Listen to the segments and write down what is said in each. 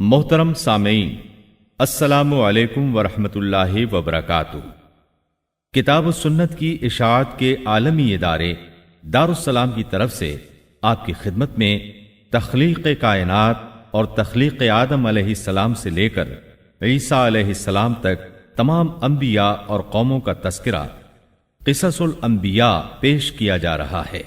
محترم سامعین، السلام علیکم ورحمۃ اللہ وبرکاتہ۔ کتاب و سنت کی اشاعت کے عالمی ادارے دارالسلام کی طرف سے آپ کی خدمت میں تخلیق کائنات اور تخلیق آدم علیہ السلام سے لے کر عیسیٰ علیہ السلام تک تمام انبیاء اور قوموں کا تذکرہ قصص الانبیاء پیش کیا جا رہا ہے۔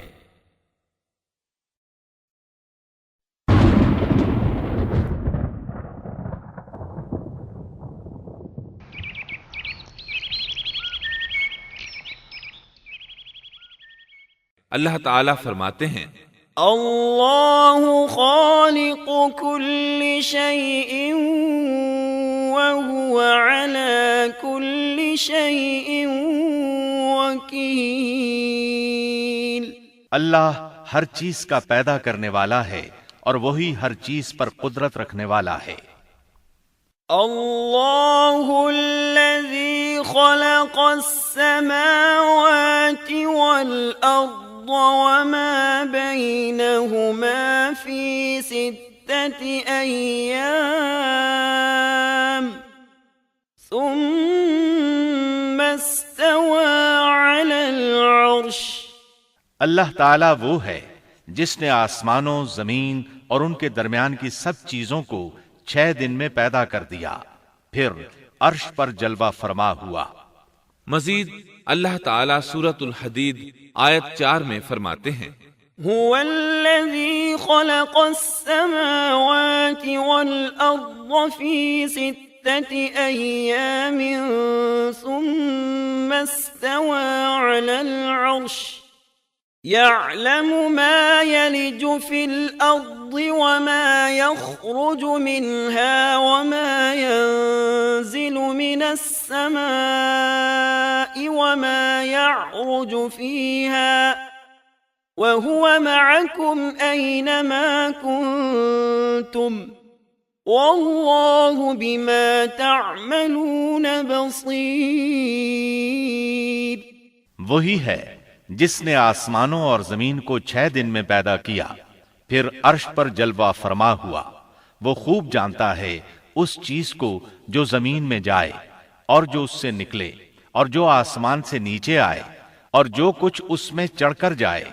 اللہ تعالیٰ فرماتے ہیں، اللہ خالق کل شیء وہو علی کل شیء وکیل۔ اللہ ہر چیز کا پیدا کرنے والا ہے اور وہی ہر چیز پر قدرت رکھنے والا ہے۔ اللہ الذی خلق السماوات والارض وما بينهما في 6 أيام ثم استوى على العرش۔ اللہ تعالیٰ وہ ہے جس نے آسمانوں، زمین اور ان کے درمیان کی سب چیزوں کو 6 دن میں پیدا کر دیا، پھر عرش پر جلوہ فرما ہوا۔ مزید اللہ تعالیٰ سورۃ الحدید آیت 4 میں فرماتے ہیں، هو الذي خلق السماوات والأرض في 6 أيام ثم استوى على العرش يعلم ما يلج في الأرض وما يخرج منها وما ينزل من السماء وما يعرج فيها وهو معكم أينما كنتم والله بما تعملون بصير۔ وہی ہے جس نے آسمانوں اور زمین کو 6 دن میں پیدا کیا، پھر عرش پر جلوہ فرما ہوا۔ وہ خوب جانتا ہے اس چیز کو جو زمین میں جائے اور جو اس سے نکلے، اور جو آسمان سے نیچے آئے، اور جو کچھ اس میں چڑھ کر جائے،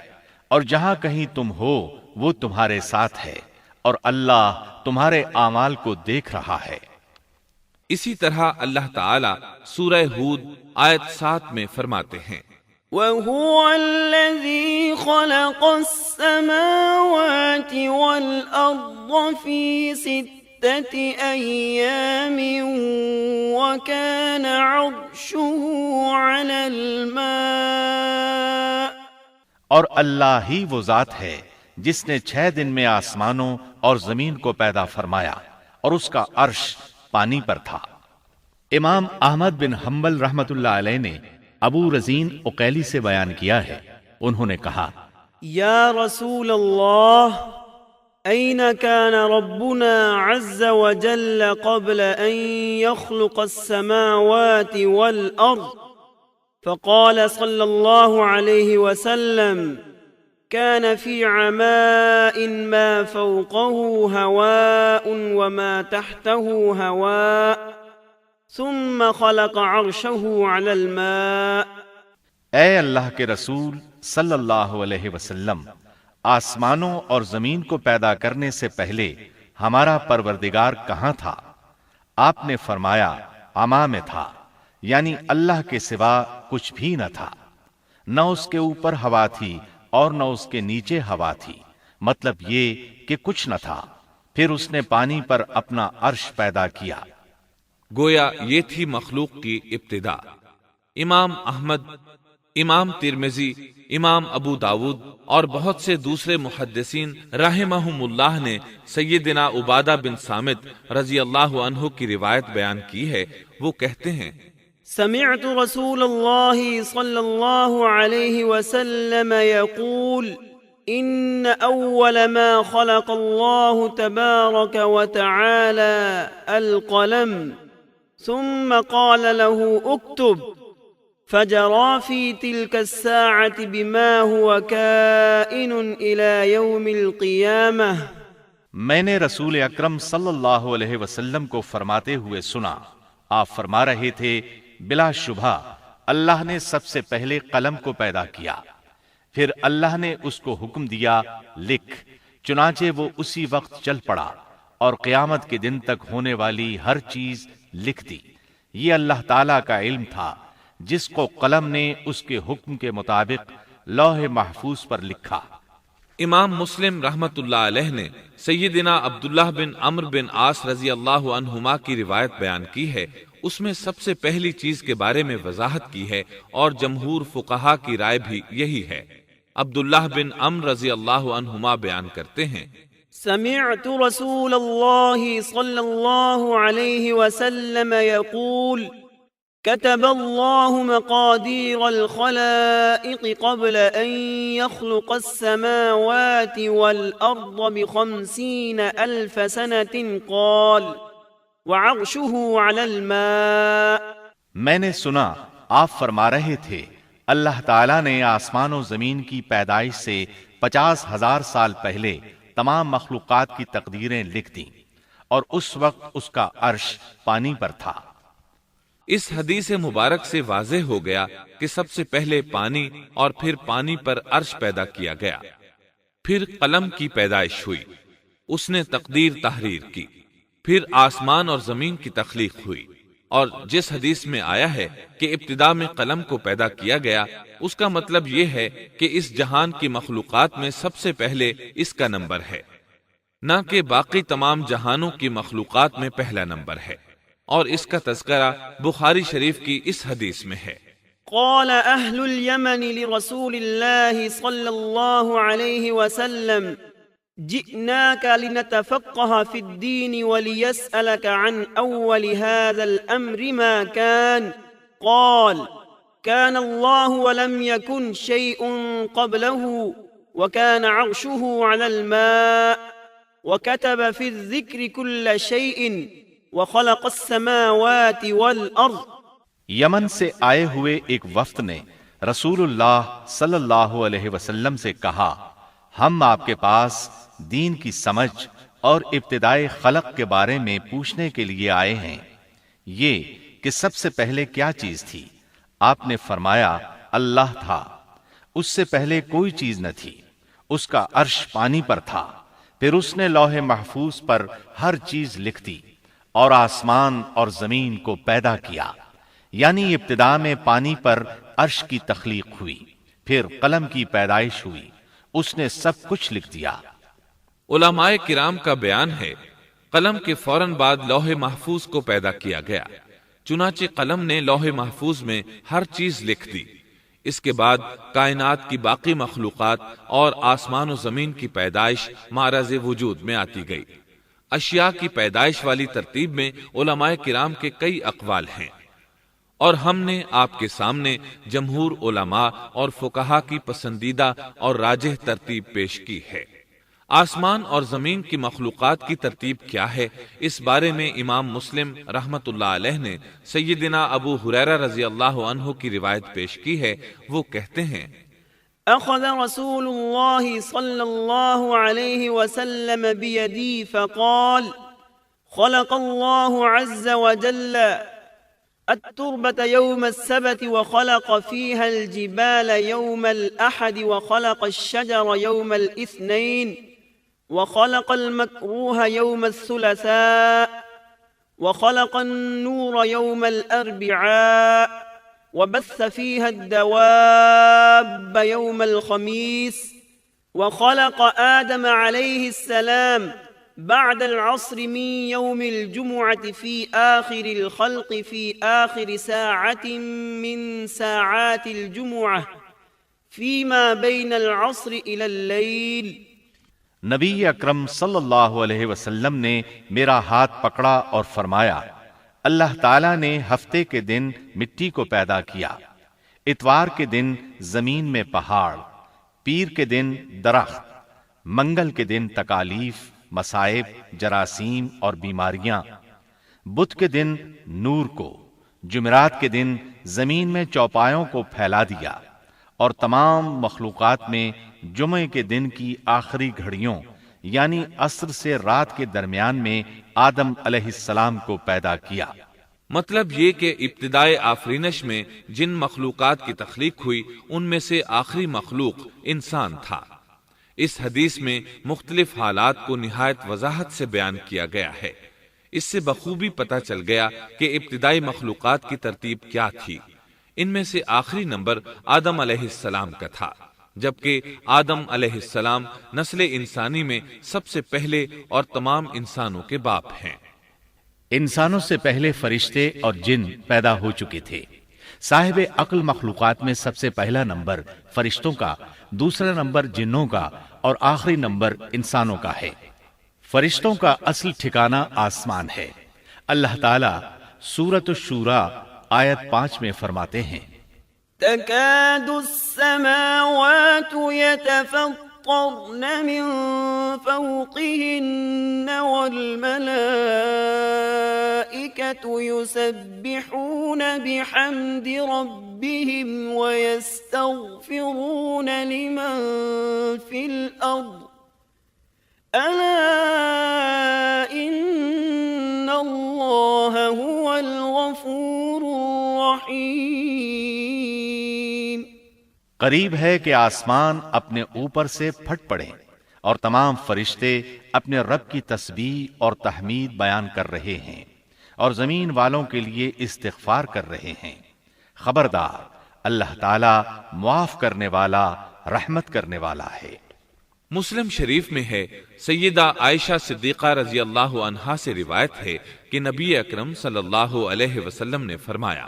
اور جہاں کہیں تم ہو وہ تمہارے ساتھ ہے، اور اللہ تمہارے اعمال کو دیکھ رہا ہے۔ اسی طرح اللہ تعالیٰ سورہ ہود آیت 7 میں فرماتے ہیں، وَهُوَ الَّذِي خَلَقَ السَّمَاوَاتِ وَالْأَرْضَ فِي 6 أَيَّامٍ وَكَانَ عَرْشُهُ عَلَى الْمَاءِ۔ اور اللہ ہی وہ ذات ہے جس نے 6 دن میں آسمانوں اور زمین کو پیدا فرمایا، اور اس کا عرش پانی پر تھا۔ امام احمد بن حنبل رحمۃ اللہ علیہ نے ابو رزین عقیلی سے بیان کیا ہے، انہوں نے کہا، یا رسول اللہ، أين كان ربنا عز وجل قبل أن يخلق السماوات والأرض؟ فقال صلى الله عليه وسلم، كان في عماء ما فوقه هواء وما تحته هواء ثم خلق عرشه على الماء۔ اے اللہ کے رسول صلی اللہ علیہ وسلم، آسمانوں اور زمین کو پیدا کرنے سے پہلے ہمارا پروردگار کہاں تھا؟ آپ نے فرمایا عما میں تھا، یعنی اللہ کے سوا کچھ بھی نہ تھا، نہ اس کے اوپر ہوا تھی اور نہ اس کے نیچے ہوا تھی، مطلب یہ کہ کچھ نہ تھا، پھر اس نے پانی پر اپنا عرش پیدا کیا۔ گویا یہ تھی مخلوق کی ابتدا۔ امام احمد، امام ترمذی، امام ابو داود اور بہت سے دوسرے محدثین رحمہم اللہ نے سیدنا عبادہ بن صامت رضی اللہ عنہ کی روایت بیان کی ہے۔ وہ کہتے ہیں، سمعت رسول اللہ صلی اللہ علیہ وسلم يقول ان اول ما خلق اللہ تبارک وتعالی القلم ثم قال له اكتب فجرى في تلك الساعة بما هو كائن إلى يوم القيامة میں نے رسول اکرم صلی اللہ علیہ وسلم کو فرماتے ہوئے سنا، آپ فرما رہے تھے، بلا شبہ اللہ نے سب سے پہلے قلم کو پیدا کیا، پھر اللہ نے اس کو حکم دیا لکھ، چنانچہ وہ اسی وقت چل پڑا اور قیامت کے دن تک ہونے والی ہر چیز لکھ دی۔ یہ اللہ تعالیٰ کا علم تھا جس کو قلم نے اس کے حکم کے مطابق لوح محفوظ پر لکھا۔ امام مسلم رحمت اللہ علیہ نے سیدنا عبداللہ بن عمرو بن عاص رضی اللہ عنہما کی روایت بیان کی ہے، اس میں سب سے پہلی چیز کے بارے میں وضاحت کی ہے اور جمہور فقہا کی رائے بھی یہی ہے۔ عبداللہ بن عمرو رضی اللہ عنہما بیان کرتے ہیں، سمعت رسول اللہ صلی اللہ علیہ وسلم يقول كتب الله مقادير الخلائق قبل أن يخلق السماوات والأرض ب50,000 سنة قال وعرشه على الماء۔ میں نے سنا آپ فرما رہے تھے، اللہ تعالیٰ نے آسمان و زمین کی پیدائش سے 50,000 سال پہلے تمام مخلوقات کی تقدیریں لکھ دیں، اور اس وقت اس کا عرش پانی پر تھا۔ اس حدیث مبارک سے واضح ہو گیا کہ سب سے پہلے پانی اور پھر پانی پر عرش پیدا کیا گیا، پھر قلم کی پیدائش ہوئی، اس نے تقدیر تحریر کی، پھر آسمان اور زمین کی تخلیق ہوئی، اور جس حدیث میں آیا ہے کہ ابتدا میں قلم کو پیدا کیا گیا، اس کا مطلب یہ ہے کہ اس جہان کی مخلوقات میں سب سے پہلے اس کا نمبر ہے، نہ کہ باقی تمام جہانوں کی مخلوقات میں پہلا نمبر ہے، اور اس کا تذکرہ بخاری شریف کی اس حدیث میں ہے۔ قال أهل اليمن لرسول الله صلى الله عليه وسلم جئناك لنتفقه في الدين وليسألك عن أول هذا الأمر ما كان قال كان الله ولم يكن شيء قبله وكان عرشه على الماء وكتب في الذكر كل شيء وخلق السماوات والأرض۔ یمن سے آئے ہوئے ایک وفد نے رسول اللہ صلی اللہ علیہ وسلم سے کہا، ہم آپ کے پاس دین کی سمجھ اور ابتدائے خلق کے بارے میں پوچھنے کے لیے آئے ہیں، یہ کہ سب سے پہلے کیا چیز تھی؟ آپ نے فرمایا اللہ تھا، اس سے پہلے کوئی چیز نہ تھی، اس کا عرش پانی پر تھا، پھر اس نے لوح محفوظ پر ہر چیز لکھ دی اور آسمان اور زمین کو پیدا کیا، یعنی ابتدا میں پانی پر عرش کی تخلیق ہوئی، پھر قلم کی پیدائش ہوئی، اس نے سب کچھ لکھ دیا۔ علماء کرام کا بیان ہے، قلم کے فوراً بعد لوح محفوظ کو پیدا کیا گیا، چنانچہ قلم نے لوح محفوظ میں ہر چیز لکھ دی۔ اس کے بعد کائنات کی باقی مخلوقات اور آسمان و زمین کی پیدائش معرض وجود میں آتی گئی۔ اشیاء کی پیدائش والی ترتیب میں علماء کرام کے کئی اقوال ہیں، اور ہم نے آپ کے سامنے جمہور علماء اور فقہا کی پسندیدہ اور راجح ترتیب پیش کی ہے۔ آسمان اور زمین کی مخلوقات کی ترتیب کیا ہے، اس بارے میں امام مسلم رحمت اللہ علیہ نے سیدنا ابو ہریرہ رضی اللہ عنہ کی روایت پیش کی ہے۔ وہ کہتے ہیں، أخذ رسول الله صلى الله عليه وسلم بيدي فقال خلق الله عز وجل التربة يوم السبت وخلق فيها الجبال يوم الأحد وخلق الشجر يوم الاثنين وخلق المكروه يوم الثلاثاء وخلق النور يوم الأربعاء وبث فيها الدواب يوم الخميس وخلق آدم عليه السلام بعد العصر من يوم الجمعة في آخر الخلق في آخر ساعة من ساعات الجمعة فيما بين العصر إلى الليل۔ نبی اکرم صلی اللہ علیہ وسلم نے میرا ہاتھ پکڑا اور فرمایا، اللہ تعالیٰ نے ہفتے کے دن مٹی کو پیدا کیا، اتوار کے دن زمین میں پہاڑ، پیر کے دن درخت، منگل کے دن تکالیف، مصائب، جراثیم اور بیماریاں، بدھ کے دن نور کو، جمعرات کے دن زمین میں چوپایوں کو پھیلا دیا، اور تمام مخلوقات میں جمعے کے دن کی آخری گھڑیوں یعنی عصر سے رات کے درمیان میں آدم علیہ السلام کو پیدا کیا۔ مطلب یہ کہ ابتدائے آفرینش میں جن مخلوقات کی تخلیق ہوئی ان میں سے آخری مخلوق انسان تھا۔ اس حدیث میں مختلف حالات کو نہایت وضاحت سے بیان کیا گیا ہے۔ اس سے بخوبی پتہ چل گیا کہ ابتدائی مخلوقات کی ترتیب کیا تھی۔ ان میں سے آخری نمبر آدم علیہ السلام کا تھا، جبکہ آدم علیہ السلام نسل انسانی میں سب سے پہلے اور تمام انسانوں کے باپ ہیں۔ انسانوں سے پہلے فرشتے اور جن پیدا ہو چکے تھے۔ صاحب عقل مخلوقات میں سب سے پہلا نمبر فرشتوں کا، دوسرا نمبر جنوں کا اور آخری نمبر انسانوں کا ہے۔ فرشتوں کا اصل ٹھکانہ آسمان ہے۔ اللہ تعالی سورۃ الشورى آیت 5 میں فرماتے ہیں، تكاد السماوات يتفطرن من فوقهن والملائكة يسبحون بحمد ربهم ويستغفرون لمن في الأرض ألا إن الله هو الغفور الرحيم۔ قریب ہے کہ آسمان اپنے اوپر سے پھٹ پڑے اور تمام فرشتے اپنے رب کی تسبیح اور تحمید بیان کر رہے ہیں اور زمین والوں کے لیے استغفار کر رہے ہیں۔ خبردار، اللہ تعالی معاف کرنے والا، رحمت کرنے والا ہے۔ مسلم شریف میں ہے، سیدہ عائشہ صدیقہ رضی اللہ عنہا سے روایت ہے کہ نبی اکرم صلی اللہ علیہ وسلم نے فرمایا،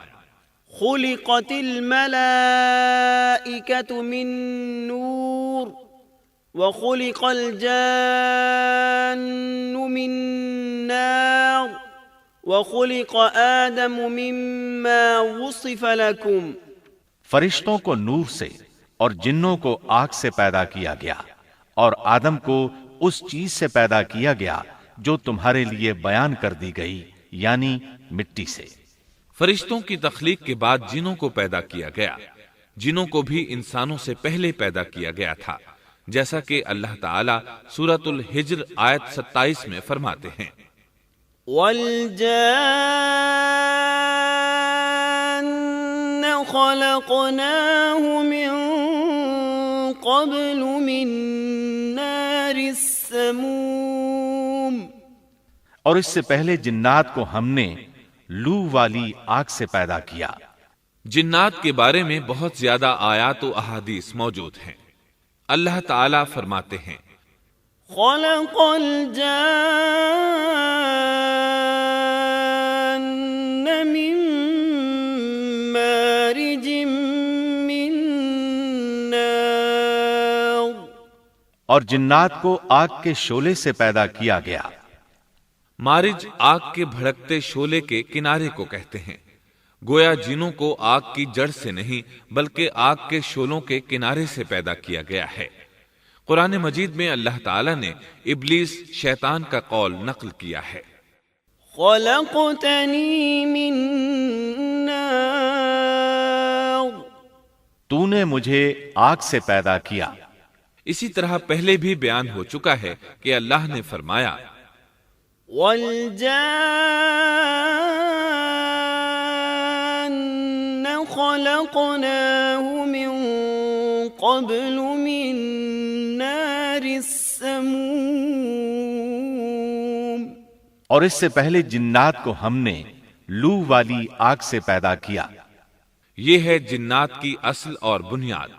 خلقت الملائكة من نور وخلق الجان من نار وخلق آدم مما وصف لكم۔ فرشتوں کو نور سے اور جنوں کو آگ سے پیدا کیا گیا اور آدم کو اس چیز سے پیدا کیا گیا جو تمہارے لیے بیان کر دی گئی، یعنی مٹی سے۔ فرشتوں کی تخلیق کے بعد جنوں کو پیدا کیا گیا۔ جنوں کو بھی انسانوں سے پہلے پیدا کیا گیا تھا، جیسا کہ اللہ تعالیٰ سورۃ الحجر آیت 27 میں فرماتے ہیں، وَالْجَانَّ خَلَقْنَاهُ مِن قَبْلُ مِن نَّارِ السَّمُومِ۔ اور اس سے پہلے جنات کو ہم نے لو والی آگ سے پیدا کیا۔ جنات کے بارے میں بہت زیادہ آیات و احادیث موجود ہیں۔ اللہ تعالیٰ فرماتے ہیں، خلق الجان من مارج من نار۔ اور جنات کو آگ کے شعلے سے پیدا کیا گیا۔ مارج آگ کے بھڑکتے شعلے کے کنارے کو کہتے ہیں۔ گویا جنوں کو آگ کی جڑ سے نہیں بلکہ آگ کے شعلوں کے کنارے سے پیدا کیا گیا ہے۔ قرآن مجید میں اللہ تعالیٰ نے ابلیس شیطان کا قول نقل کیا ہے، خلقتنی من نار۔ تو نے مجھے آگ سے پیدا کیا۔ اسی طرح پہلے بھی بیان ہو چکا ہے کہ اللہ نے فرمایا، والجان خلقناه من قبل من نار السموم۔ اور اس سے پہلے جنات کو ہم نے لو والی آگ سے پیدا کیا۔ یہ ہے جنات کی اصل اور بنیاد۔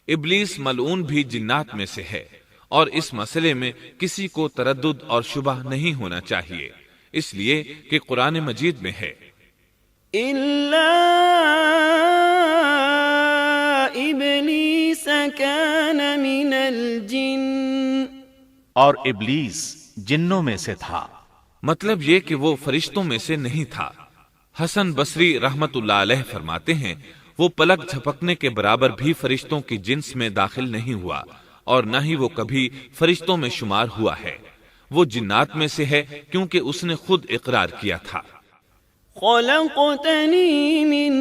ابلیس ملعون بھی جنات میں سے ہے، اور اس مسئلے میں کسی کو تردد اور شبہ نہیں ہونا چاہیے، اس لیے کہ قرآن مجید میں ہے، إِلَّا إِبْلِيسَ كَانَ مِنَ الْجِنِّ۔ اور ابلیس جنوں میں سے تھا۔ مطلب یہ کہ وہ فرشتوں میں سے نہیں تھا۔ حسن بصری رحمت اللہ علیہ فرماتے ہیں، وہ پلک جھپکنے کے برابر بھی فرشتوں کی جنس میں داخل نہیں ہوا، اور نہ ہی وہ کبھی فرشتوں میں شمار ہوا ہے۔ وہ جنات میں سے ہے کیونکہ اس نے خود اقرار کیا تھا، خلقتنی من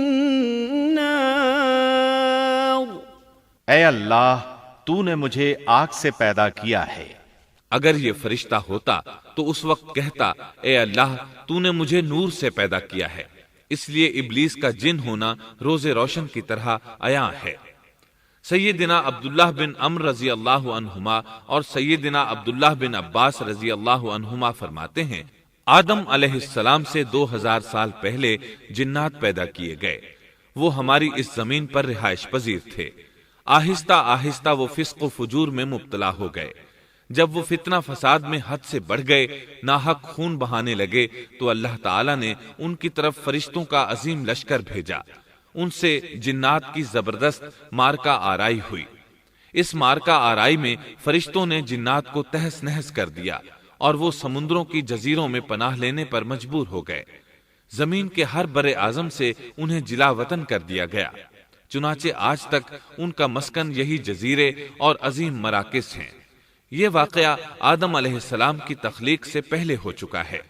نار۔ اے اللہ، تو نے مجھے آگ سے پیدا کیا ہے۔ اگر یہ فرشتہ ہوتا تو اس وقت کہتا اے اللہ تو نے مجھے نور سے پیدا کیا ہے، اس لیے ابلیس کا جن ہونا روز روشن کی طرح عیاں ہے۔ سیدنا عبداللہ بن عمرو رضی اللہ عنہما اور سیدنا عبداللہ بن عباس رضی اللہ عنہما فرماتے ہیں آدم علیہ السلام سے 2000 سال پہلے جنات پیدا کیے گئے، وہ ہماری اس زمین پر رہائش پذیر تھے۔ آہستہ آہستہ وہ فسق و فجور میں مبتلا ہو گئے۔ جب وہ فتنہ فساد میں حد سے بڑھ گئے، ناحق خون بہانے لگے، تو اللہ تعالیٰ نے ان کی طرف فرشتوں کا عظیم لشکر بھیجا۔ ان سے جنات کی زبردست مارکہ آرائی ہوئی۔ اس مارکہ آرائی میں فرشتوں نے جنات کو تہس نہس کر دیا اور وہ سمندروں کی جزیروں میں پناہ لینے پر مجبور ہو گئے۔ زمین کے ہر بر اعظم سے انہیں جلا وطن کر دیا گیا، چنانچہ آج تک ان کا مسکن یہی جزیرے اور عظیم مراکز ہیں۔ یہ واقعہ آدم علیہ السلام کی تخلیق سے پہلے ہو چکا ہے۔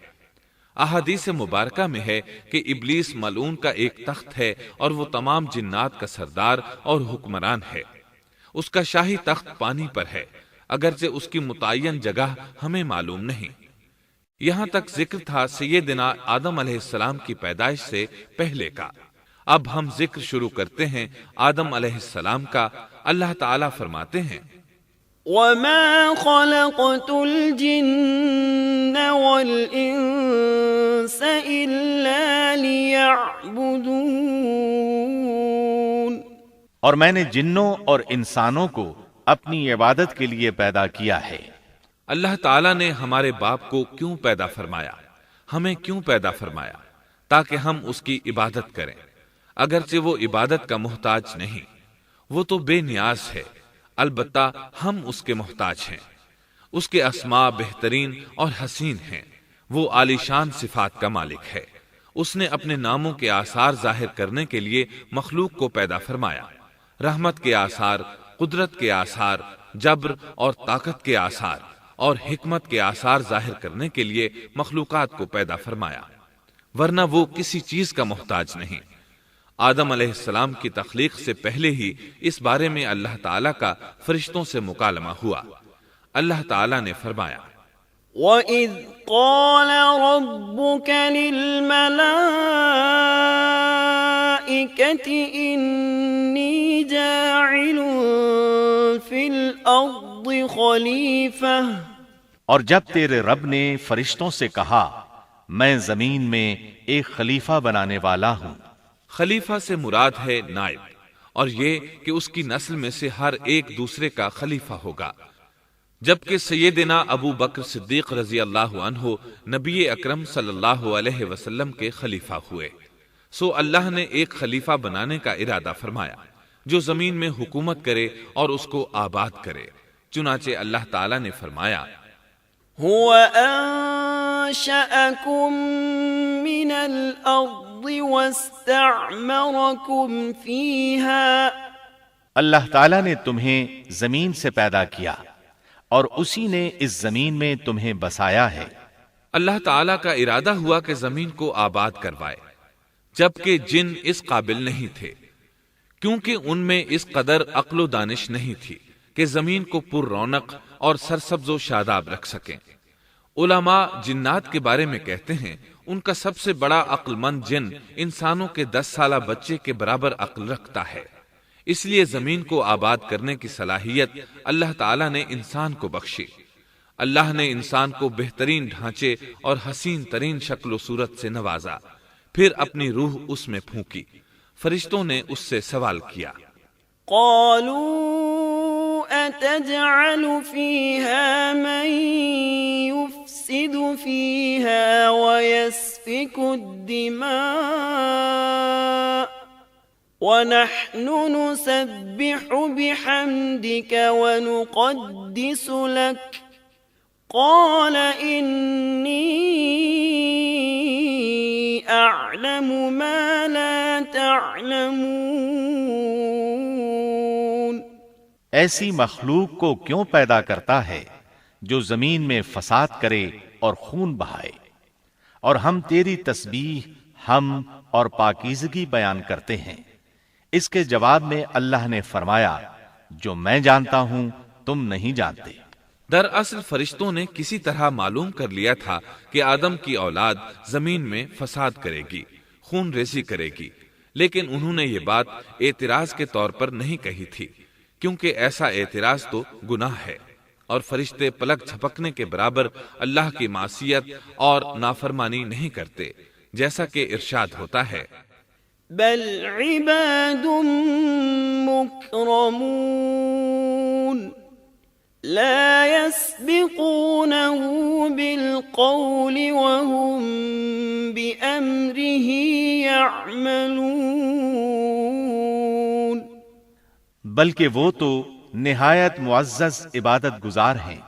احادیث مبارکہ میں ہے کہ ابلیس ملعون کا ایک تخت ہے اور وہ تمام جنات کا سردار اور حکمران ہے۔ اس کا شاہی تخت پانی پر ہے، اگرچہ اس کی متعین جگہ ہمیں معلوم نہیں۔ یہاں تک ذکر تھا سیدنا آدم علیہ السلام کی پیدائش سے پہلے کا۔ اب ہم ذکر شروع کرتے ہیں آدم علیہ السلام کا۔ اللہ تعالیٰ فرماتے ہیں وَمَا خَلَقْتُ الْجِنَّ وَالْإِنسَ إِلَّا لِيَعْبُدُونَ، اور میں نے جنوں اور انسانوں کو اپنی عبادت کے لیے پیدا کیا ہے۔ اللہ تعالیٰ نے ہمارے باپ کو کیوں پیدا فرمایا، ہمیں کیوں پیدا فرمایا؟ تاکہ ہم اس کی عبادت کریں، اگرچہ وہ عبادت کا محتاج نہیں، وہ تو بے نیاز ہے، البتہ ہم اس کے محتاج ہیں۔ اس کے اسماء بہترین اور حسین ہیں، وہ عالی شان صفات کا مالک ہے۔ اس نے اپنے ناموں کے آثار ظاہر کرنے کے لیے مخلوق کو پیدا فرمایا، رحمت کے آثار، قدرت کے آثار، جبر اور طاقت کے آثار اور حکمت کے آثار ظاہر کرنے کے لیے مخلوقات کو پیدا فرمایا، ورنہ وہ کسی چیز کا محتاج نہیں۔ آدم علیہ السلام کی تخلیق سے پہلے ہی اس بارے میں اللہ تعالیٰ کا فرشتوں سے مکالمہ ہوا۔ اللہ تعالیٰ نے فرمایا وَإِذْ قَالَ رَبُّكَ لِلْمَلَائِكَةِ إِنِّي جَاعِلٌ فِي الْأَرْضِ خَلِيفَةً، اور جب تیرے رب نے فرشتوں سے کہا میں زمین میں ایک خلیفہ بنانے والا ہوں۔ خلیفہ سے مراد ہے نائب، اور یہ کہ اس کی نسل میں سے ہر ایک دوسرے کا خلیفہ ہوگا۔ جبکہ سیدنا ابو بکر صدیق رضی اللہ عنہ نبی اکرم صلی اللہ علیہ وسلم کے خلیفہ ہوئے، سو اللہ نے ایک خلیفہ بنانے کا ارادہ فرمایا جو زمین میں حکومت کرے اور اس کو آباد کرے۔ چنانچہ اللہ تعالیٰ نے فرمایا هُوَ أَنشَأَكُم مِّنَ الْأَرْضِ وَاسْتَعْمَرَكُمْ فِيهَا، اللہ تعالیٰ نے تمہیں زمین سے پیدا کیا اور اسی نے اس زمین میں تمہیں بسایا ہے۔ اللہ تعالیٰ کا ارادہ ہوا کہ زمین کو آباد کروائے، جبکہ جن اس قابل نہیں تھے، کیونکہ ان میں اس قدر عقل و دانش نہیں تھی کہ زمین کو پر رونق اور سرسبز و شاداب رکھ سکیں۔ علماء جنات کے بارے میں کہتے ہیں ان کا سب سے بڑا عقل مند جن انسانوں کے 10 سالہ بچے کے برابر عقل رکھتا ہے، اس لیے زمین کو آباد کرنے کی صلاحیت اللہ تعالیٰ نے انسان کو بخشی۔ اللہ نے انسان کو بہترین ڈھانچے اور حسین ترین شکل و صورت سے نوازا، پھر اپنی روح اس میں پھونکی۔ فرشتوں نے اس سے سوال کیا قالوا أتجعل فيها من يفسد فيها ويسفك الدماء ونحن نسبح بحمدك ونقدس لك قال إني أعلم ما لا تعلمون۔ ایسی مخلوق کو کیوں پیدا کرتا ہے جو زمین میں فساد کرے اور خون بہائے، اور ہم تیری تسبیح، حمد اور پاکیزگی بیان کرتے ہیں۔ اس کے جواب میں اللہ نے فرمایا جو میں جانتا ہوں تم نہیں جانتے۔ دراصل فرشتوں نے کسی طرح معلوم کر لیا تھا کہ آدم کی اولاد زمین میں فساد کرے گی، خون ریزی کرے گی، لیکن انہوں نے یہ بات اعتراض کے طور پر نہیں کہی تھی، کیونکہ ایسا اعتراض تو گناہ ہے، اور فرشتے پلک جھپکنے کے برابر اللہ کی معصیت اور نافرمانی نہیں کرتے، جیسا کہ ارشاد ہوتا ہے بل عباد مکرمون لا يسبقونه بالقول وهم بأمره يعملون، بلکہ وہ تو نہایت معزز عبادت گزار ہیں،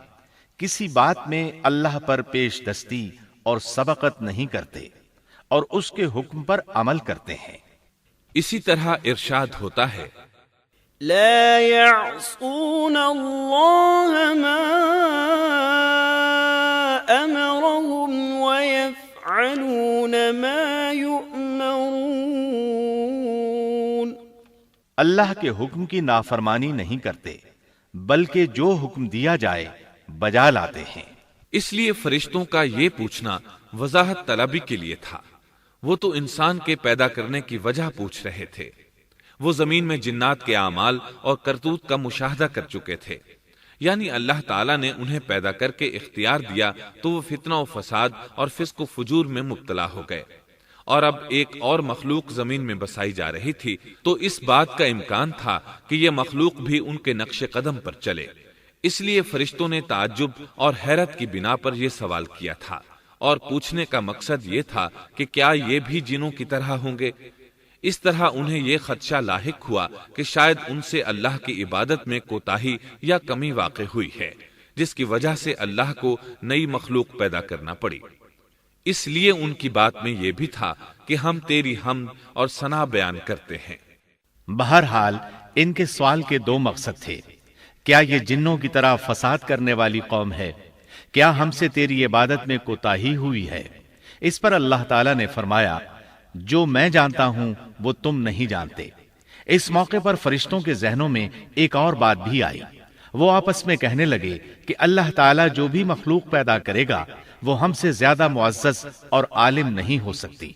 کسی بات میں اللہ پر پیش دستی اور سبقت نہیں کرتے اور اس کے حکم پر عمل کرتے ہیں۔ اسی طرح ارشاد ہوتا ہے لا يعصون الله ما أمرهم ويفعلون ما يؤمرون، اللہ کے حکم کی نافرمانی نہیں کرتے بلکہ جو حکم دیا جائے بجا لاتے ہیں۔ اس لیے فرشتوں کا یہ پوچھنا وضاحت طلبی کے لیے تھا، وہ تو انسان کے پیدا کرنے کی وجہ پوچھ رہے تھے، وہ زمین میں جنات کے اعمال اور کرتوت کا مشاہدہ کر چکے تھے، یعنی اللہ تعالیٰ نے انہیں پیدا کر کے اختیار دیا تو وہ فتنہ و فساد اور فسق و فجور میں مبتلا ہو گئے، اور اب ایک اور مخلوق زمین میں بسائی جا رہی تھی، تو اس بات کا امکان تھا کہ یہ مخلوق بھی ان کے نقش قدم پر چلے، اس لیے فرشتوں نے تعجب اور حیرت کی بنا پر یہ سوال کیا تھا، اور پوچھنے کا مقصد یہ تھا کہ کیا یہ بھی جنوں کی طرح ہوں گے؟ اس طرح انہیں یہ خدشہ لاحق ہوا کہ شاید ان سے اللہ کی عبادت میں کوتاہی یا کمی واقع ہوئی ہے، جس کی وجہ سے اللہ کو نئی مخلوق پیدا کرنا پڑی۔ اس لیے ان کی بات میں یہ بھی تھا کہ ہم تیری حمد اور ثنا بیان کرتے ہیں۔ بہرحال ان کے سوال کے دو مقصد تھے، کیا یہ جنوں کی طرح فساد کرنے والی قوم ہے؟ کیا ہم سے تیری عبادت میں کوتاہی ہوئی ہے؟ اس پر اللہ تعالیٰ نے فرمایا جو میں جانتا ہوں وہ تم نہیں جانتے۔ اس موقع پر فرشتوں کے ذہنوں میں ایک اور بات بھی آئی، وہ آپس میں کہنے لگے کہ اللہ تعالیٰ جو بھی مخلوق پیدا کرے گا وہ ہم سے زیادہ معزز اور عالم نہیں ہو سکتی۔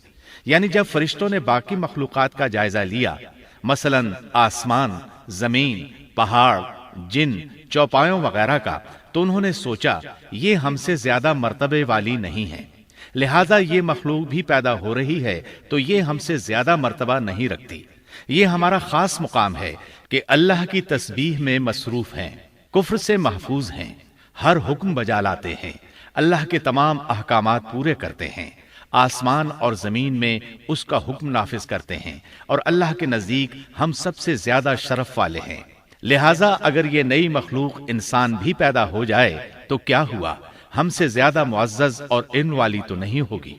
یعنی جب فرشتوں نے باقی مخلوقات کا جائزہ لیا، مثلا آسمان، زمین، پہاڑ، جن، چوپایوں وغیرہ کا، تو انہوں نے سوچا یہ ہم سے زیادہ مرتبے والی نہیں ہے، لہذا یہ مخلوق بھی پیدا ہو رہی ہے تو یہ ہم سے زیادہ مرتبہ نہیں رکھتی، یہ ہمارا خاص مقام ہے کہ اللہ کی تسبیح میں مصروف ہیں، کفر سے محفوظ ہیں، ہر حکم بجا لاتے ہیں، اللہ کے تمام احکامات پورے کرتے ہیں، آسمان اور زمین میں اس کا حکم نافذ کرتے ہیں، اور اللہ کے نزدیک ہم سب سے زیادہ شرف والے ہیں۔ لہذا اگر یہ نئی مخلوق انسان بھی پیدا ہو جائے تو کیا ہوا، ہم سے زیادہ معزز اور علم والی تو نہیں ہوگی۔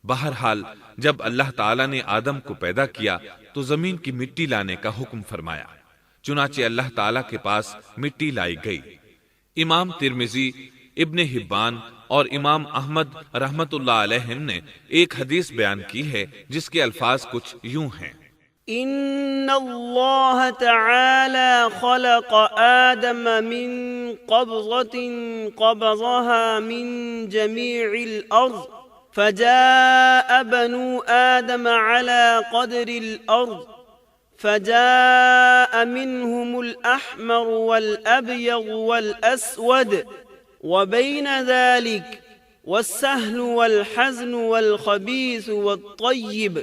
بہرحال جب اللہ تعالیٰ نے آدم کو پیدا کیا تو زمین کی مٹی لانے کا حکم فرمایا، چنانچہ اللہ تعالیٰ کے پاس مٹی لائی گئی۔ امام ترمذی، ابن حبان اور امام احمد رحمت اللہ علیہم نے ایک حدیث بیان کی ہے جس کے الفاظ کچھ یوں ہیں: ان اللہ تعالی خلق آدم من قبضة قبضها من جميع الارض فجاء بنو آدم على قدر الارض فجاء منهم الأحمر والأبيض والأسود وبين ذلك والسهل والحزن والخبيث والطيب۔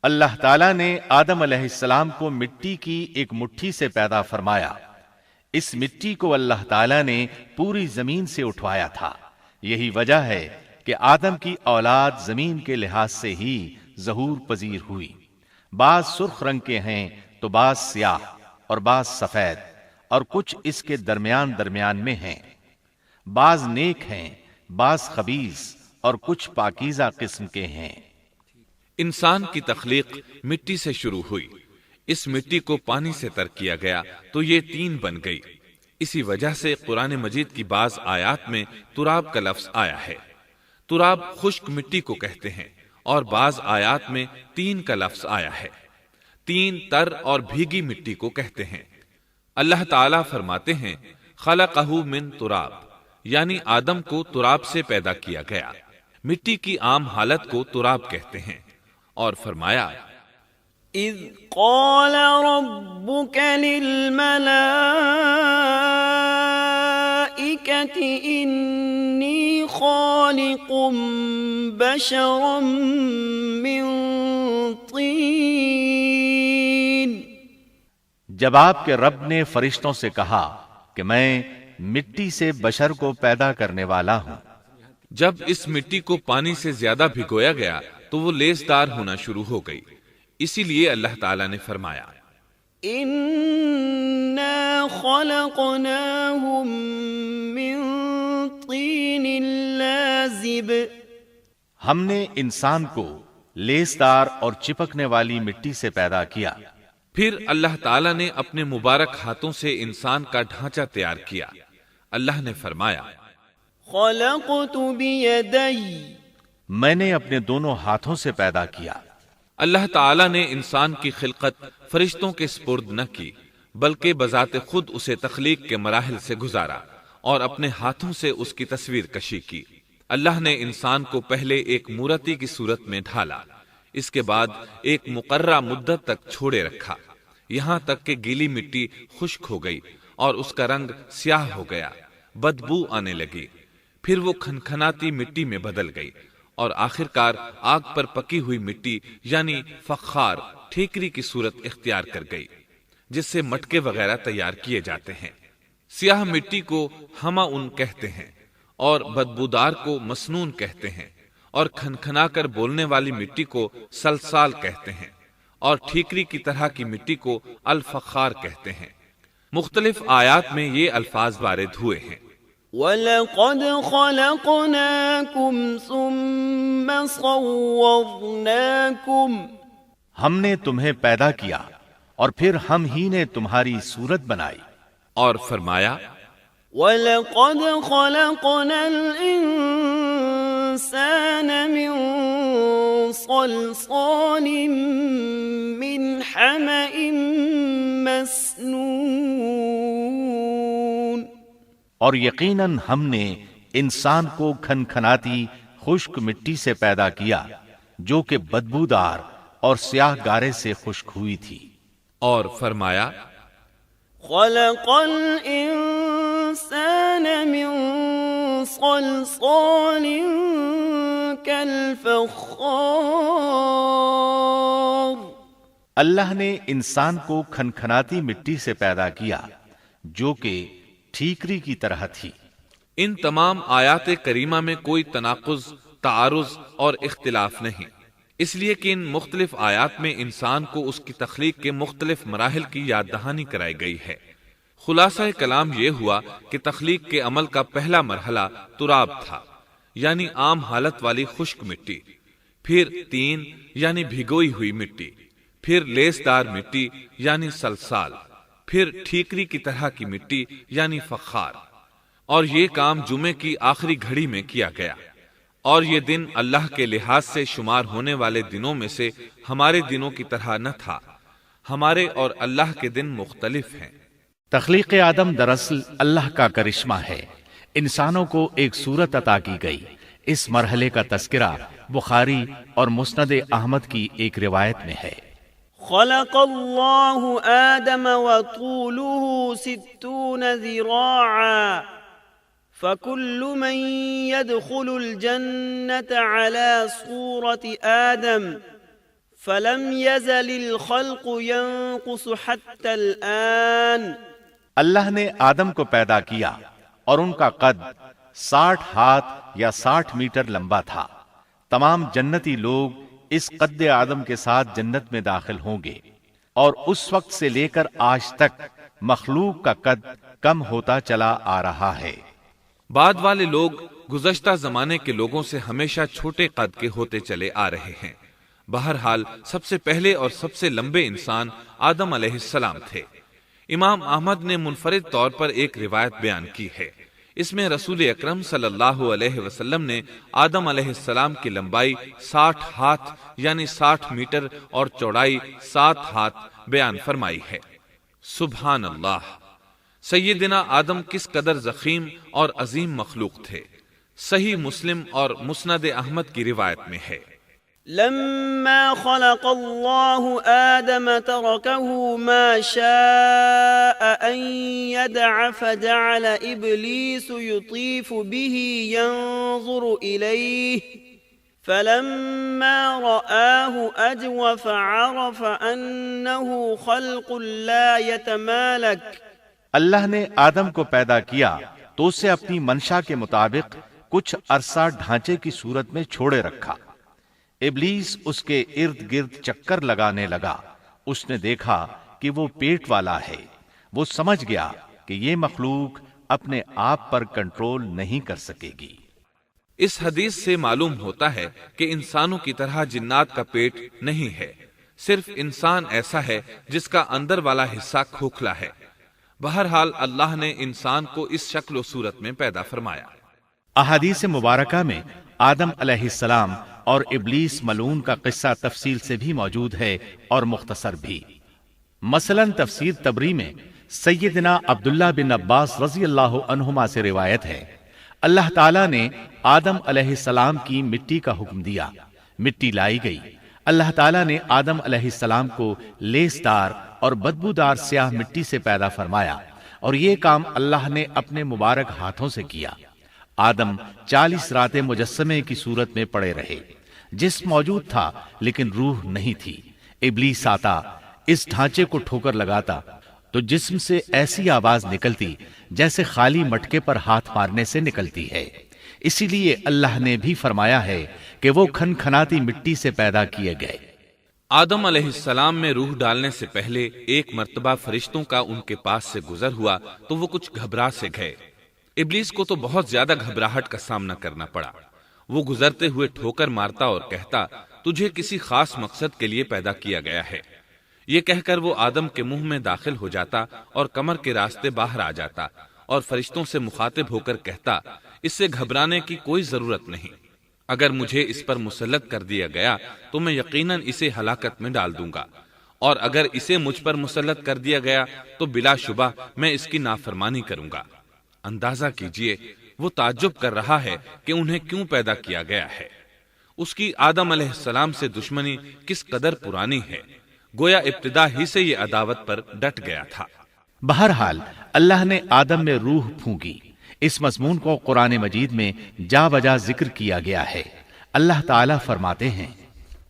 اللہ تعالیٰ نے آدم علیہ السلام کو مٹی کی ایک مٹھی سے پیدا فرمایا، اس مٹی کو اللہ تعالیٰ نے پوری زمین سے اٹھوایا تھا، یہی وجہ ہے کہ آدم کی اولاد زمین کے لحاظ سے ہی ظہور پذیر ہوئی، بعض سرخ رنگ کے ہیں تو بعض سیاہ اور بعض سفید اور کچھ اس کے درمیان میں ہیں، بعض نیک ہیں بعض خبیث اور کچھ پاکیزہ قسم کے ہیں۔ انسان کی تخلیق مٹی سے شروع ہوئی، اس مٹی کو پانی سے تر کیا گیا تو یہ تین بن گئی، اسی وجہ سے قرآن مجید کی بعض آیات میں تراب کا لفظ آیا ہے۔ تراب خشک مٹی کو کہتے ہیں، اور بعض آیات میں تین کا لفظ آیا ہے، تین تر اور بھیگی مٹی کو کہتے ہیں۔ اللہ تعالیٰ فرماتے ہیں خلقہ من تراب، یعنی آدم کو تراب سے پیدا کیا گیا۔ مٹی کی عام حالت کو تراب کہتے ہیں۔ اور فرمایا اذ قال ربك للملائكة إني خالق بشرا من طين، جب آپ کے رب نے فرشتوں سے کہا کہ میں مٹی سے بشر کو پیدا کرنے والا ہوں۔ جب اس مٹی کو پانی سے زیادہ بھگویا گیا تو وہ لیسدار ہونا شروع ہو گئی، اسی لیے اللہ تعالیٰ نے فرمایا إنا خلقناهم من طين لازب، ہم نے انسان کو لیسدار اور چپکنے والی مٹی سے پیدا کیا۔ پھر اللہ تعالیٰ نے اپنے مبارک ہاتھوں سے انسان کا ڈھانچہ تیار کیا۔ اللہ نے فرمایا خلقت بيدي، میں نے اپنے دونوں ہاتھوں سے پیدا کیا۔ اللہ تعالیٰ نے انسان کی خلقت فرشتوں کے سپرد نہ کی، بلکہ بذات خود اسے تخلیق کے مراحل سے گزارا اور اپنے ہاتھوں سے اس کی تصویر کشی کی۔ اللہ نے انسان کو پہلے ایک مورتی کی صورت میں ڈھالا، اس کے بعد ایک مقررہ مدت تک چھوڑے رکھا، یہاں تک کہ گیلی مٹی خشک ہو گئی اور اس کا رنگ سیاہ ہو گیا، بدبو آنے لگی، پھر وہ کھنکھناتی مٹی میں بدل گئی اور آخرکار آگ پر پکی ہوئی مٹی یعنی فخار ٹھیکری کی صورت اختیار کر گئی، جس سے مٹکے وغیرہ تیار کیے جاتے ہیں۔ سیاہ مٹی کو ہماؤن کہتے ہیں اور بدبودار کو مسنون کہتے ہیں، اور کھنکھنا کر بولنے والی مٹی کو سلسال کہتے ہیں، اور ٹھیکری کی طرح کی مٹی کو الفخار کہتے ہیں۔ مختلف آیات میں یہ الفاظ وارد ہوئے ہیں۔ وَلَقَدْ خَلَقْنَاكُمْ ثُمَّ صَوَّرْنَاكُمْ، ہم نے تمہیں پیدا کیا اور پھر ہم ہی نے تمہاری صورت بنائی۔ اور فرمایا وَلَقَدْ خَلَقْنَا الْإِنسَانَ مِنْ صَلْصَالٍ مِنْ حَمَإٍ مَسْنُونٍ، اور یقیناً ہم نے انسان کو کھنکھناتی خشک مٹی سے پیدا کیا جو کہ بدبودار اور سیاہ گارے سے خشک ہوئی تھی۔ اور فرمایا خلق الانسان من صلصال كالفخار، اللہ نے انسان کو کھنکھناتی مٹی سے پیدا کیا جو کہ ٹھیکری کی طرح تھی۔ ان تمام آیات کریمہ میں کوئی تناقض، تعارض اور اختلاف نہیں، اس لیے کہ ان مختلف آیات میں انسان کو اس کی تخلیق کے مختلف مراحل کی یاد دہانی کرائی گئی ہے۔ خلاصہ کلام یہ ہوا کہ تخلیق کے عمل کا پہلا مرحلہ تراب تھا، یعنی عام حالت والی خشک مٹی، پھر تین یعنی بھگوئی ہوئی مٹی، پھر لیسدار مٹی یعنی سلسال، پھر ٹھیکری کی طرح کی مٹی یعنی فخار، اور یہ کام جمعے کی آخری گھڑی میں کیا گیا۔ اور یہ دن اللہ کے لحاظ سے شمار ہونے والے دنوں میں سے ہمارے دنوں کی طرح نہ تھا، ہمارے اور اللہ کے دن مختلف ہیں۔ تخلیق آدم دراصل اللہ کا کرشمہ ہے، انسانوں کو ایک صورت عطا کی گئی۔ اس مرحلے کا تذکرہ بخاری اور مسند احمد کی ایک روایت میں ہے۔ خلق اللہ آدم وطوله 60 ذراعا فكل من يدخل الجنة على صورة آدم فلم يزل الخلق ينقص حتى الآن، اللہ نے آدم کو پیدا کیا اور ان کا قد 60 ہاتھ یا 60 میٹر لمبا تھا۔ تمام جنتی لوگ اس قد آدم کے ساتھ جنت میں داخل ہوں گے، اور اس وقت سے لے کر آج تک مخلوق کا قد کم ہوتا چلا آ رہا ہے۔ بعد والے لوگ گزشتہ زمانے کے لوگوں سے ہمیشہ چھوٹے قد کے ہوتے چلے آ رہے ہیں۔ بہرحال سب سے پہلے اور سب سے لمبے انسان آدم علیہ السلام تھے۔ امام احمد نے منفرد طور پر ایک روایت بیان کی ہے، اس میں رسول اکرم صلی اللہ علیہ وسلم نے آدم علیہ السلام کی لمبائی 60 ہاتھ یعنی 60 میٹر اور چوڑائی 7 ہاتھ بیان فرمائی ہے۔ سبحان اللہ، سیدنا آدم کس قدر ضخیم اور عظیم مخلوق تھے۔ صحیح مسلم اور مسند احمد کی روایت میں ہے، لما خلق الله آدم تركه ما شاء أن يدع فجعل إبليس يطيف به ينظر إليه فلما رآه أجوف عرف أنه خلق لا يتمالك۔ اللہ نے آدم کو پیدا کیا تو اسے اپنی منشا کے مطابق کچھ عرصہ ڈھانچے کی صورت میں چھوڑے رکھا۔ ابلیس اس کے ارد گرد چکر لگانے لگا۔ اس نے دیکھا کہ وہ پیٹ والا ہے۔ وہ سمجھ گیا کہ یہ مخلوق اپنے آپ پر کنٹرول نہیں کر سکے گی۔ اس حدیث سے معلوم ہوتا ہے کہ انسانوں کی طرح جنات کا پیٹ نہیں ہے، صرف انسان ایسا ہے جس کا اندر والا حصہ کھوکھلا ہے۔ بہرحال اللہ نے انسان کو اس شکل و صورت میں پیدا فرمایا۔ احادیث مبارکہ میں آدم علیہ السلام اور ابلیس ملعون کا قصہ تفصیل سے بھی موجود ہے اور مختصر بھی۔ مثلا تفسیر تبری میں سیدنا عبداللہ بن عباس رضی اللہ عنہما سے روایت ہے، اللہ تعالیٰ نے آدم علیہ السلام کی مٹی کا حکم دیا، مٹی لائی گئی۔ اللہ تعالیٰ نے آدم علیہ السلام کو لیسدار اور بدبودار سیاہ مٹی سے پیدا فرمایا، اور یہ کام اللہ نے اپنے مبارک ہاتھوں سے کیا۔ آدم 40 راتیں مجسمے کی صورت میں پڑے رہے۔ جسم موجود تھا لیکن روح نہیں تھی۔ ابلیس آتا، اس ڈھانچے کو ٹھوکر لگاتا تو جسم سے ایسی آواز نکلتی جیسے خالی مٹکے پر ہاتھ مارنے سے نکلتی ہے۔ اسی لیے اللہ نے بھی فرمایا ہے کہ وہ کھنکھناتی مٹی سے پیدا کیے گئے۔ آدم علیہ السلام میں روح ڈالنے سے پہلے ایک مرتبہ فرشتوں کا ان کے پاس سے گزر ہوا تو وہ کچھ گھبرا سے گئے۔ ابلیس کو تو بہت زیادہ گھبراہٹ کا سامنا کرنا پڑا۔ وہ گزرتے ہوئے ٹھوکر مارتا اور کہتا، تجھے کسی خاص مقصد کے لیے پیدا کیا گیا ہے۔ یہ کہہ کر وہ آدم کے منہ میں داخل ہو جاتا اور کمر کے راستے باہر آ جاتا اور فرشتوں سے مخاطب ہو کر کہتا، اس سے گھبرانے کی کوئی ضرورت نہیں۔ اگر مجھے اس پر مسلط کر دیا گیا تو میں یقیناً اسے ہلاکت میں ڈال دوں گا، اور اگر اسے مجھ پر مسلط کر دیا گیا تو بلا شبہ میں اس کی نافرمانی کروں گا۔ اندازہ کیجئے وہ تعجب کر رہا ہے کہ انہیں کیوں پیدا کیا گیا ہے۔ اس کی آدم علیہ السلام سے دشمنی کس قدر پرانی ہے، گویا ابتدا ہی سے یہ عداوت پر ڈٹ گیا تھا۔ بہرحال اللہ نے آدم میں روح پھونکی۔ اس مضمون کو قرآن مجید میں جا بجا ذکر کیا گیا ہے۔ اللہ تعالیٰ فرماتے ہیں،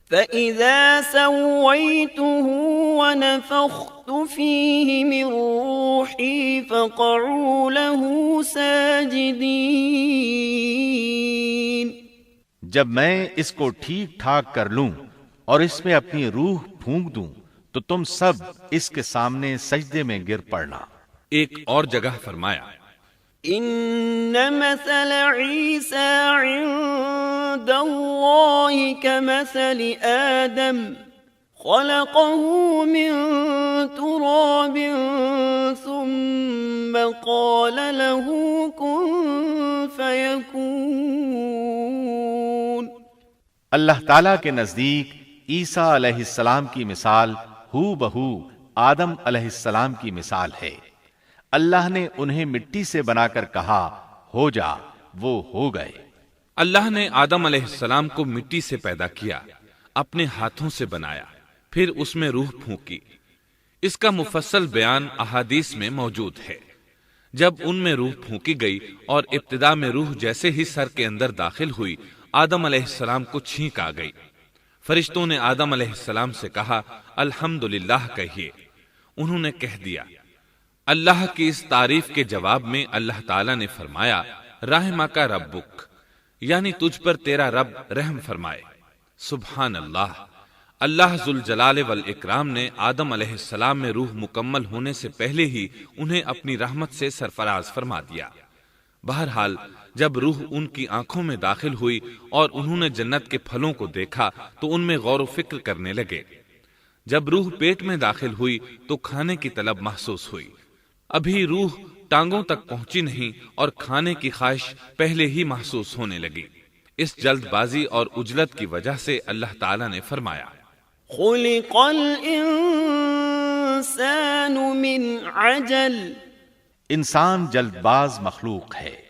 فَإِذَا سَوَّيْتُهُ وَنَفَخْتُ فِيهِ مِن رُّوحِي فَقَعُوا لَهُ سَاجِدِينَ۔ جب میں اس کو ٹھیک ٹھاک کر لوں اور اس میں اپنی روح پھونک دوں تو تم سب اس کے سامنے سجدے میں گر پڑنا۔ ایک اور جگہ فرمایا، إن مثل عيسى عند الله كمثل آدم خلقه من تراب ثم قال له كن فيكون۔ اللہ تعالیٰ کے نزدیک عیسیٰ علیہ السلام کی مثال ہو بہو آدم علیہ السلام کی مثال ہے۔ اللہ نے انہیں مٹی سے بنا کر کہا ہو جا، وہ ہو گئے۔ اللہ نے آدم علیہ السلام کو مٹی سے پیدا کیا، اپنے ہاتھوں سے بنایا، پھر اس میں روح پھونکی۔ اس کا مفصل بیان احادیث میں موجود ہے۔ جب ان میں روح پھونکی گئی اور ابتدا میں روح جیسے ہی سر کے اندر داخل ہوئی، آدم علیہ السلام کو چھینک آ گئی۔ فرشتوں نے آدم علیہ السلام سے کہا، الحمدللہ کہیے۔ انہوں نے کہہ دیا۔ اللہ کی اس تعریف کے جواب میں اللہ تعالیٰ نے فرمایا، رحمہ کا ربک، یعنی تجھ پر تیرا رب رحم فرمائے۔ سبحان اللہ، اللہ ذوالجلال والاکرام نے آدم علیہ السلام میں روح مکمل ہونے سے پہلے ہی انہیں اپنی رحمت سے سرفراز فرما دیا۔ بہرحال جب روح ان کی آنکھوں میں داخل ہوئی اور انہوں نے جنت کے پھلوں کو دیکھا تو ان میں غور و فکر کرنے لگے۔ جب روح پیٹ میں داخل ہوئی تو کھانے کی طلب محسوس ہوئی۔ ابھی روح ٹانگوں تک پہنچی نہیں اور کھانے کی خواہش پہلے ہی محسوس ہونے لگی۔ اس جلد بازی اور عجلت کی وجہ سے اللہ تعالیٰ نے فرمایا، خلق الانسان من عجل انسان جلد باز مخلوق ہے۔